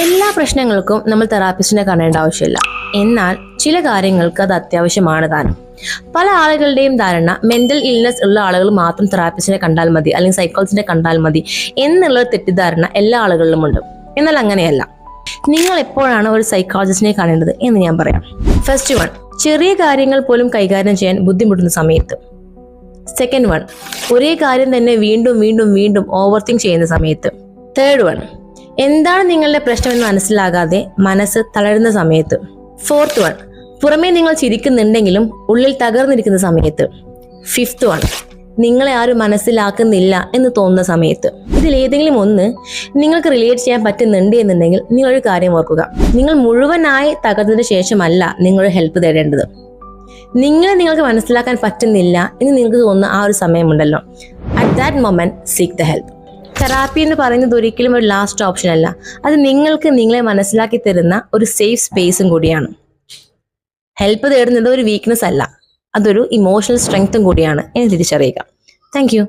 എല്ലാ പ്രശ്നങ്ങൾക്കും നമ്മൾ തെറാപ്പിസ്റ്റിനെ കാണേണ്ട ആവശ്യമില്ല. എന്നാൽ ചില കാര്യങ്ങൾക്ക് അത് അത്യാവശ്യമാണ് താനും. പല ആളുകളുടെയും ധാരണ മെന്റൽ ഇൽനെസ് ഉള്ള ആളുകൾ മാത്രം തെറാപ്പിസ്റ്റിനെ കണ്ടാൽ മതി അല്ലെങ്കിൽ സൈക്കോളജിസ്റ്റിനെ കണ്ടാൽ മതി എന്നുള്ള തെറ്റിദ്ധാരണ എല്ലാ ആളുകളിലും ഉണ്ട്. എന്നാൽ അങ്ങനെയല്ല. നിങ്ങൾ എപ്പോഴാണ് ഒരു സൈക്കോളജിസ്റ്റിനെ കാണേണ്ടത് എന്ന് ഞാൻ പറയാം. ഫസ്റ്റ് വൺ, ചെറിയ കാര്യങ്ങൾ പോലും കൈകാര്യം ചെയ്യാൻ ബുദ്ധിമുട്ടുന്ന സമയത്ത്. സെക്കൻഡ് വൺ, ഒരേ കാര്യം തന്നെ വീണ്ടും വീണ്ടും വീണ്ടും ഓവർ തിങ്ക് ചെയ്യുന്ന സമയത്ത്. തേർഡ് വൺ, എന്താണ് നിങ്ങളുടെ പ്രശ്നമെന്ന് മനസ്സിലാകാതെ മനസ്സ് തളരുന്ന സമയത്ത്. ഫോർത്ത് വൺ, പുറമേ നിങ്ങൾ ചിരിക്കുന്നുണ്ടെങ്കിലും ഉള്ളിൽ തകർന്നിരിക്കുന്ന സമയത്ത്. ഫിഫ്ത്ത് വൺ, നിങ്ങളെ ആരും മനസ്സിലാക്കുന്നില്ല എന്ന് തോന്നുന്ന സമയത്ത്. ഇതിലേതെങ്കിലും ഒന്ന് നിങ്ങൾക്ക് റിലേറ്റ് ചെയ്യാൻ പറ്റുന്നുണ്ട് എന്നുണ്ടെങ്കിൽ നിങ്ങളൊരു കാര്യം ഓർക്കുക. നിങ്ങൾ മുഴുവനായി തകർന്നതിന് ശേഷമല്ല നിങ്ങളുടെ ഹെൽപ്പ് തേടേണ്ടത്. നിങ്ങൾക്ക് മനസ്സിലാക്കാൻ പറ്റുന്നില്ല എന്ന് നിങ്ങൾക്ക് തോന്നുന്ന ആ ഒരു സമയമുണ്ടല്ലോ, at that moment seek the help. Therapy എന്ന് പറയുന്നത് ഒരിക്കലും ഒരു ലാസ്റ്റ് ഓപ്ഷൻ അല്ല. അത് നിങ്ങൾക്ക് നിങ്ങളെ മനസ്സിലാക്കി തരുന്ന ഒരു സേഫ് സ്പേസും കൂടിയാണ്. ഹെൽപ്പ് തേടുന്നത് ഒരു വീക്ക്നെസ് അല്ല, അതൊരു ഇമോഷണൽ സ്ട്രെങ്ത്തും കൂടിയാണ് എന്ന് തിരിച്ചറിയുക. Thank you.